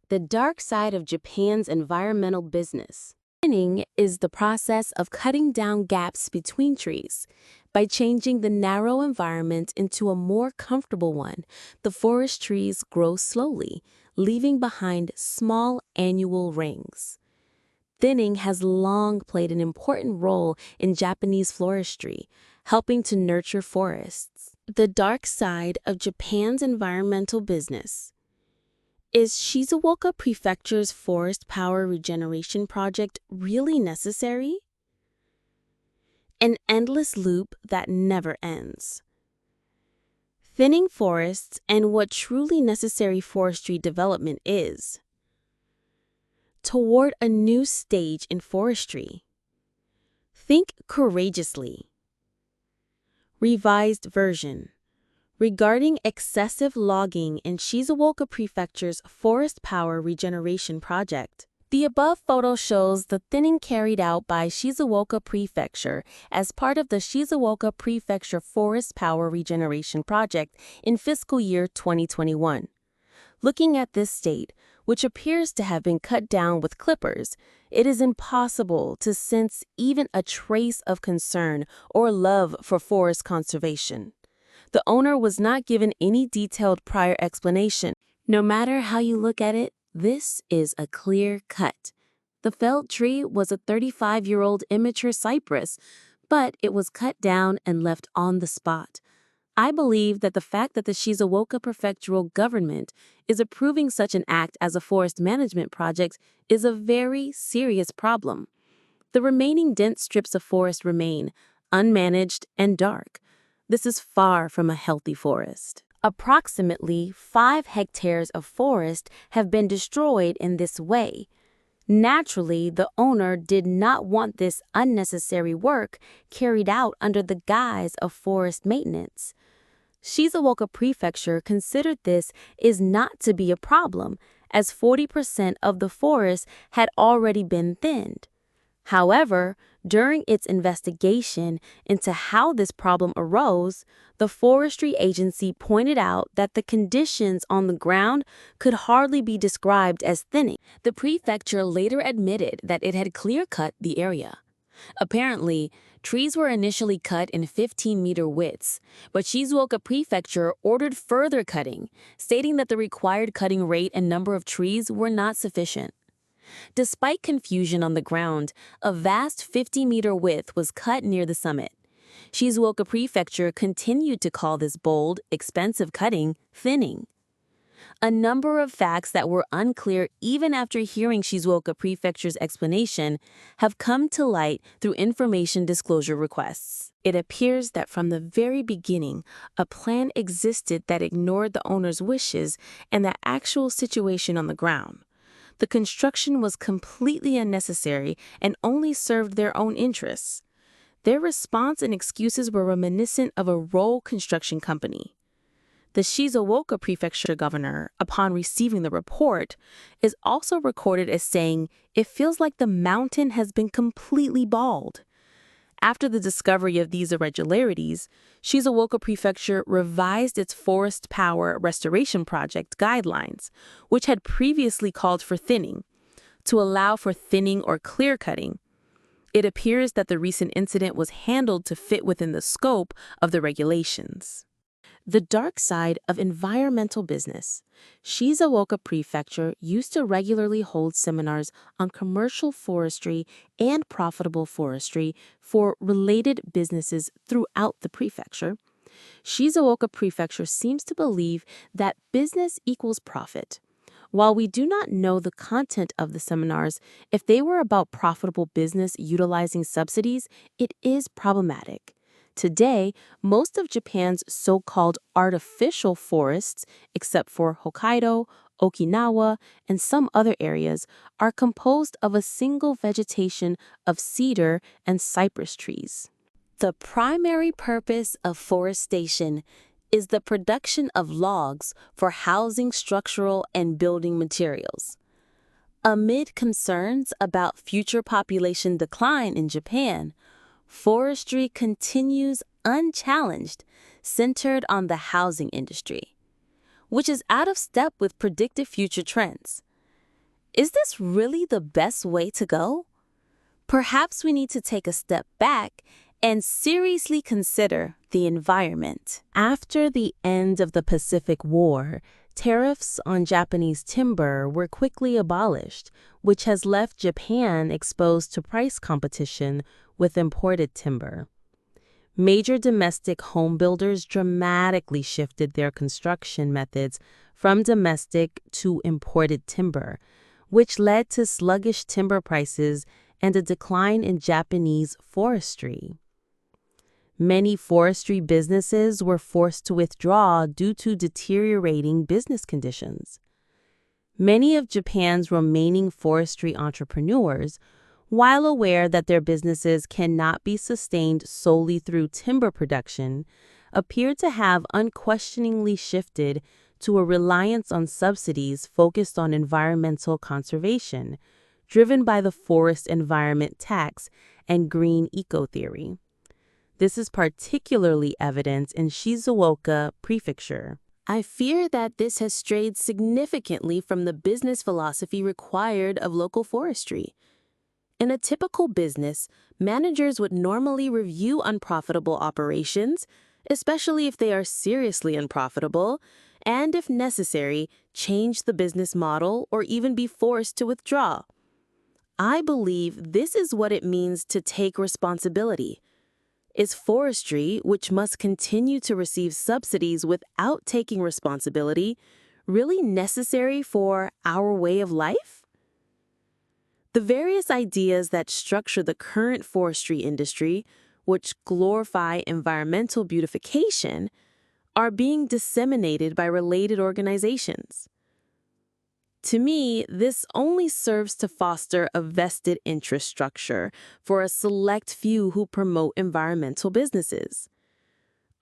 The dark side of Japan's environmental business. Thinning is the process of cutting down gaps between trees. By changing the narrow environment into a more comfortable one, the forest trees grow slowly, leaving behind small annual rings. Thinning has long played an important role in Japanese forestry, helping to nurture forests. The dark side of Japan's environmental business. Is Shizuoka Prefecture's forest power regeneration project really necessary? An endless loop that never ends. Thinning forests and what truly necessary forestry development is. Toward a new stage in forestry. Think courageously. Revised version. Regarding excessive logging in Shizuoka Prefecture's forest power regeneration project. The above photo shows the thinning carried out by Shizuoka Prefecture as part of the Shizuoka Prefecture Forest Power Regeneration Project in fiscal year 2021. Looking at this state, which appears to have been cut down with clippers, it is impossible to sense even a trace of concern or love for forest conservation. The owner was not given any detailed prior explanation. No matter how you look at it, this is a clear cut. The felled tree was a 35-year-old immature cypress, but it was cut down and left on the spot. I believe that the fact that the Shizuoka prefectural government is approving such an act as a forest management project is a very serious problem. The remaining dense strips of forest remain unmanaged and dark. This is far from a healthy forest. Approximately 5 hectares of forest have been destroyed in this way. Naturally, the owner did not want this unnecessary work carried out under the guise of forest maintenance. Shizuoka Prefecture considered this is not to be a problem, as 40% of the forest had already been thinned. However, during its investigation into how this problem arose, the forestry agency pointed out that the conditions on the ground could hardly be described as thinning. The prefecture later admitted that it had clear-cut the area. Apparently, trees were initially cut in 15-meter widths, but Shizuoka Prefecture ordered further cutting, stating that the required cutting rate and number of trees were not sufficient. Despite confusion on the ground, a vast 50-meter width was cut near the summit. Shizuoka Prefecture continued to call this bold, expensive cutting thinning. A number of facts that were unclear even after hearing Shizuoka Prefecture's explanation have come to light through information disclosure requests. It appears that from the very beginning, a plan existed that ignored the owner's wishes and the actual situation on the ground. The construction was completely unnecessary and only served their own interests. Their response and excuses were reminiscent of a roll construction company. The Shizuoka Prefecture governor, upon receiving the report, is also recorded as saying, "It feels like the mountain has been completely bald." After the discovery of these irregularities, Shizuoka Prefecture revised its forest power restoration project guidelines, which had previously called for thinning, to allow for thinning or clear cutting. It appears that the recent incident was handled to fit within the scope of the regulations. The dark side of environmental business. Shizuoka Prefecture used to regularly hold seminars on commercial forestry and profitable forestry for related businesses throughout the prefecture. Shizuoka Prefecture seems to believe that business equals profit. While we do not know the content of the seminars, if they were about profitable business utilizing subsidies, it is problematic. Today, most of Japan's so-called artificial forests, except for Hokkaido, Okinawa, and some other areas, are composed of a single vegetation of cedar and cypress trees. The primary purpose of forestation is the production of logs for housing, structural, and building materials. Amid concerns about future population decline in Japan, forestry continues unchallenged, centered on the housing industry, which is out of step with predicted future trends. Is this really the best way to go? Perhaps we need to take a step back and seriously consider the environment. After the end of the Pacific War, tariffs on Japanese timber were quickly abolished, which has left Japan exposed to price competition with imported timber. Major domestic home builders dramatically shifted their construction methods from domestic to imported timber, which led to sluggish timber prices and a decline in Japanese forestry. Many forestry businesses were forced to withdraw due to deteriorating business conditions. Many of Japan's remaining forestry entrepreneurs, while aware that their businesses cannot be sustained solely through timber production, appear to have unquestioningly shifted to a reliance on subsidies focused on environmental conservation, driven by the forest environment tax and green eco-theory. This is particularly evident in Shizuoka Prefecture. I fear that this has strayed significantly from the business philosophy required of local forestry. In a typical business, managers would normally review unprofitable operations, especially if they are seriously unprofitable, and if necessary, change the business model or even be forced to withdraw. I believe this is what it means to take responsibility. Is forestry, which must continue to receive subsidies without taking responsibility, really necessary for our way of life? The various ideas that structure the current forestry industry, which glorify environmental beautification, are being disseminated by related organizations. To me, this only serves to foster a vested interest structure for a select few who promote environmental businesses.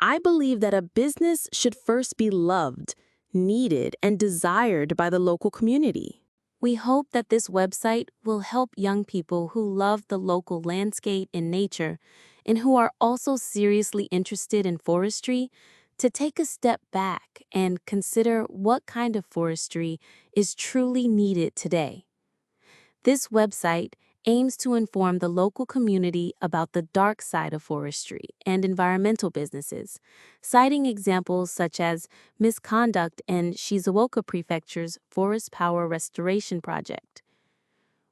I believe that a business should first be loved, needed, and desired by the local community. We hope that this website will help young people who love the local landscape and nature and who are also seriously interested in forestry to take a step back and consider what kind of forestry is truly needed today. This website aims to inform the local community about the dark side of forestry and environmental businesses, citing examples such as misconduct in Shizuoka Prefecture's Forest Power Restoration Project.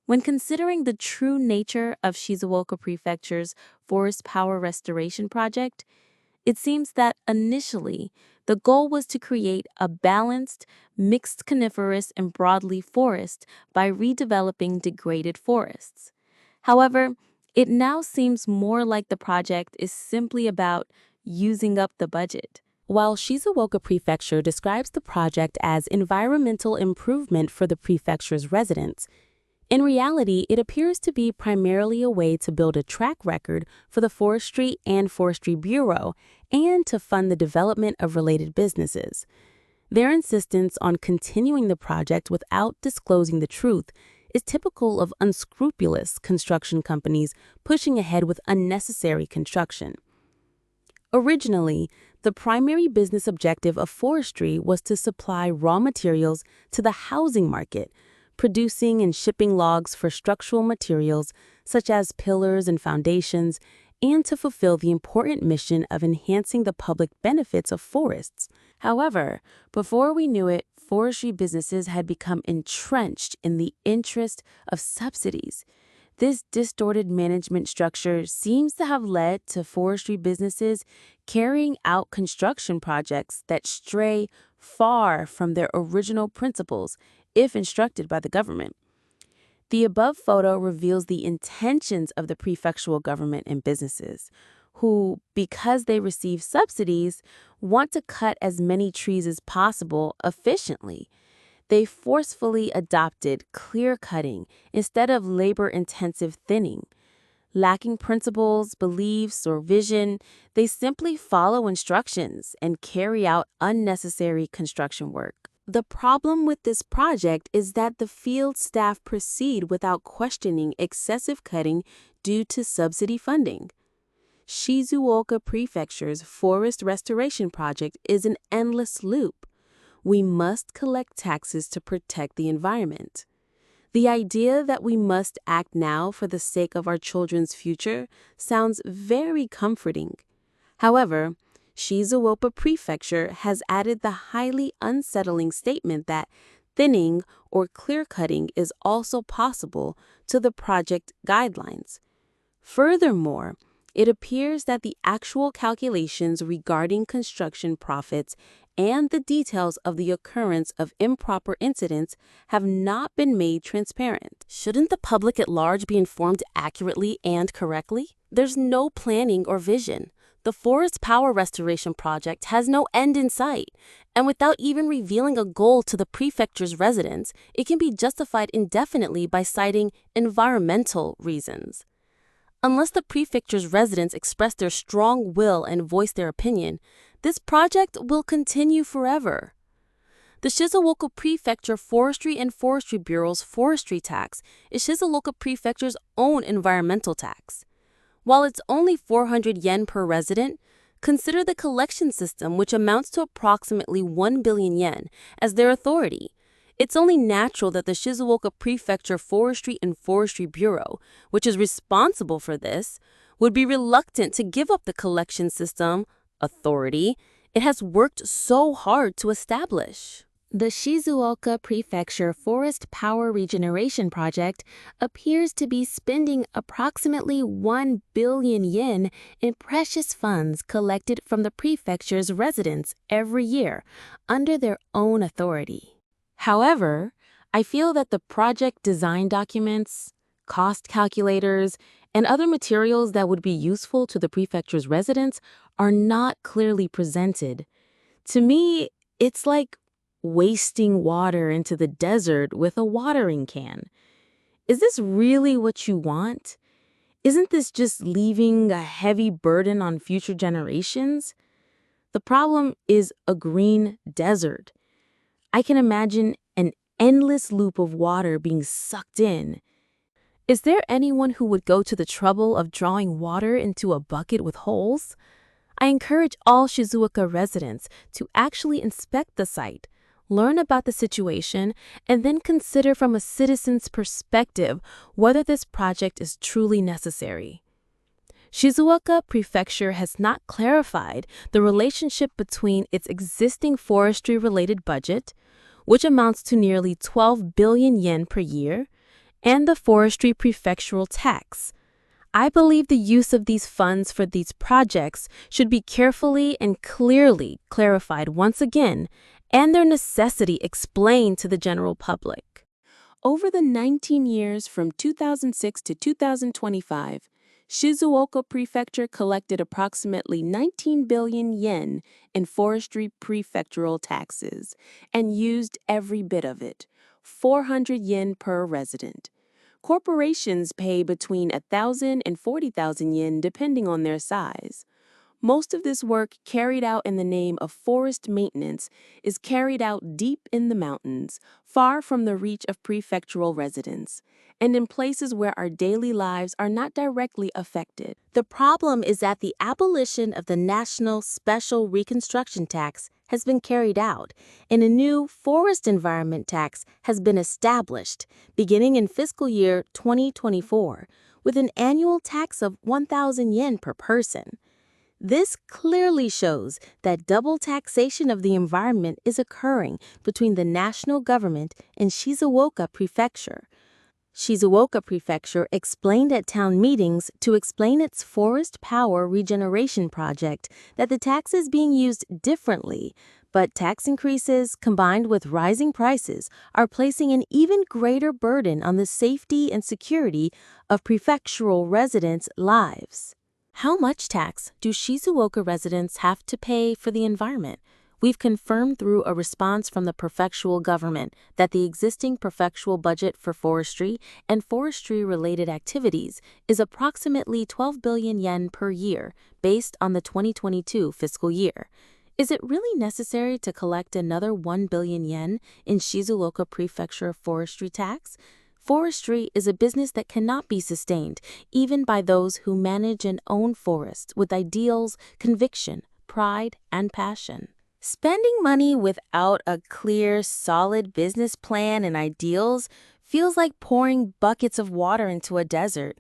When considering the true nature of Shizuoka Prefecture's Forest Power Restoration Project, it seems that initially, the goal was to create a balanced, mixed coniferous and broadleaf forest by redeveloping degraded forests. However, it now seems more like the project is simply about using up the budget. While Shizuoka Prefecture describes the project as environmental improvement for the prefecture's residents, in reality, it appears to be primarily a way to build a track record for the Forestry and Forestry Bureau and to fund the development of related businesses. Their insistence on continuing the project without disclosing the truth is typical of unscrupulous construction companies pushing ahead with unnecessary construction. Originally, the primary business objective of forestry was to supply raw materials to the housing market, producing and shipping logs for structural materials such as pillars and foundations, and to fulfill the important mission of enhancing the public benefits of forests. However, before we knew it, forestry businesses had become entrenched in the interest of subsidies. This distorted management structure seems to have led to forestry businesses carrying out construction projects that stray far from their original principles if instructed by the government. The above photo reveals the intentions of the prefectural government and businesses, who, because they receive subsidies, want to cut as many trees as possible efficiently. They forcefully adopted clear cutting instead of labor-intensive thinning. Lacking principles, beliefs, or vision, they simply follow instructions and carry out unnecessary construction work. The problem with this project is that the field staff proceed without questioning excessive cutting due to subsidy funding. Shizuoka Prefecture's Forest Restoration Project is an endless loop. We must collect taxes to protect the environment. The idea that we must act now for the sake of our children's future sounds very comforting. However, Shizuoka Prefecture has added the highly unsettling statement that thinning or clear-cutting is also possible to the project guidelines. Furthermore, it appears that the actual calculations regarding construction profits and the details of the occurrence of improper incidents have not been made transparent. Shouldn't the public at large be informed accurately and correctly? There's no planning or vision. The forest power restoration project has no end in sight, and without even revealing a goal to the prefecture's residents, it can be justified indefinitely by citing environmental reasons. Unless the prefecture's residents express their strong will and voice their opinion, this project will continue forever. The Shizuoka Prefecture Forestry and Forestry Bureau's forestry tax is Shizuoka Prefecture's own environmental tax. While it's only 400 yen per resident, consider the collection system, which amounts to approximately 1 billion yen, as their authority. It's only natural that the Shizuoka Prefecture Forestry and Forestry Bureau, which is responsible for this, would be reluctant to give up the collection system authority it has worked so hard to establish. The Shizuoka Prefecture Forest Power Regeneration Project appears to be spending approximately 1 billion yen in precious funds collected from the prefecture's residents every year under their own authority. However, I feel that the project design documents, cost calculators, and other materials that would be useful to the prefecture's residents are not clearly presented. To me, it's like wasting water into the desert with a watering can. Is this really what you want? Isn't this just leaving a heavy burden on future generations? The problem is a green desert. I can imagine an endless loop of water being sucked in. Is there anyone who would go to the trouble of drawing water into a bucket with holes? I encourage all Shizuoka residents to actually inspect the site, learn about the situation, and then consider from a citizen's perspective whether this project is truly necessary. Shizuoka Prefecture has not clarified the relationship between its existing forestry-related budget, which amounts to nearly 12 billion yen per year, and the forestry prefectural tax. I believe the use of these funds for these projects should be carefully and clearly clarified once again, and their necessity explained to the general public. Over the 19 years from 2006 to 2025, Shizuoka Prefecture collected approximately 19 billion yen in forestry prefectural taxes and used every bit of it, 400 yen per resident. Corporations pay between 1,000 and 40,000 yen depending on their size. Most of this work carried out in the name of forest maintenance is carried out deep in the mountains, far from the reach of prefectural residents, and in places where our daily lives are not directly affected. The problem is that the abolition of the National Special Reconstruction Tax has been carried out, and a new forest environment tax has been established, beginning in fiscal year 2024, with an annual tax of 1,000 yen per person. This clearly shows that double taxation of the environment is occurring between the national government and Shizuoka Prefecture. Shizuoka Prefecture explained at town meetings to explain its forest power regeneration project that the tax is being used differently, but tax increases combined with rising prices are placing an even greater burden on the safety and security of prefectural residents' lives. How much tax do Shizuoka residents have to pay for the environment? We've confirmed through a response from the prefectural government that the existing prefectural budget for forestry and forestry-related activities is approximately 12 billion yen per year based on the 2022 fiscal year. Is it really necessary to collect another 1 billion yen in Shizuoka Prefecture forestry tax? Forestry is a business that cannot be sustained even by those who manage and own forests with ideals, conviction, pride, and passion. Spending money without a clear, solid business plan and ideals feels like pouring buckets of water into a desert.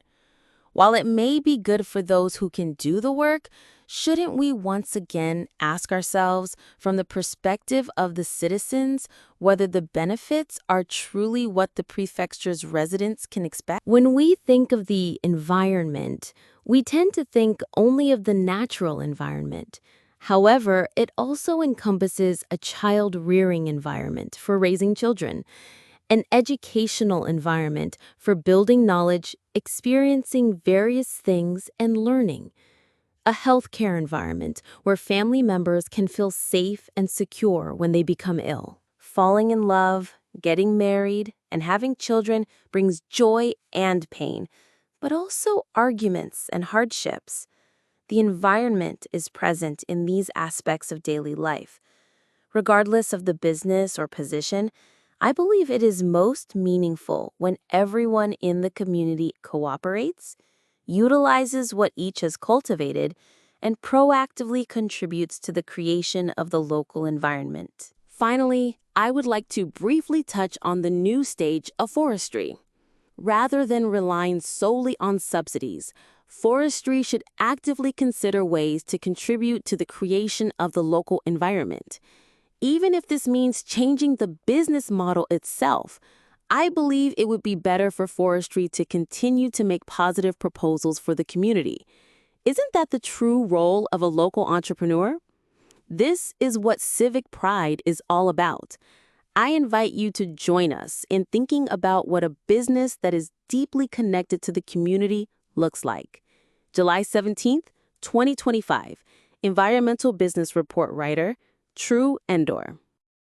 While it may be good for those who can do the work, shouldn't we once again ask ourselves, from the perspective of the citizens, whether the benefits are truly what the prefecture's residents can expect? When we think of the environment, we tend to think only of the natural environment. However, it also encompasses a child-rearing environment for raising children, an educational environment for building knowledge, experiencing various things, and learning, a healthcare environment where family members can feel safe and secure when they become ill. Falling in love, getting married, and having children brings joy and pain, but also arguments and hardships. The environment is present in these aspects of daily life. Regardless of the business or position, I believe it is most meaningful when everyone in the community cooperates, utilizes what each has cultivated, and proactively contributes to the creation of the local environment. Finally, I would like to briefly touch on the new stage of forestry. Rather than relying solely on subsidies, forestry should actively consider ways to contribute to the creation of the local environment. Even if this means changing the business model itself, I believe it would be better for forestry to continue to make positive proposals for the community. Isn't that the true role of a local entrepreneur? This is what civic pride is all about. I invite you to join us in thinking about what a business that is deeply connected to the community looks like. July 17th, 2025, Environmental Business Report writer, True Endor.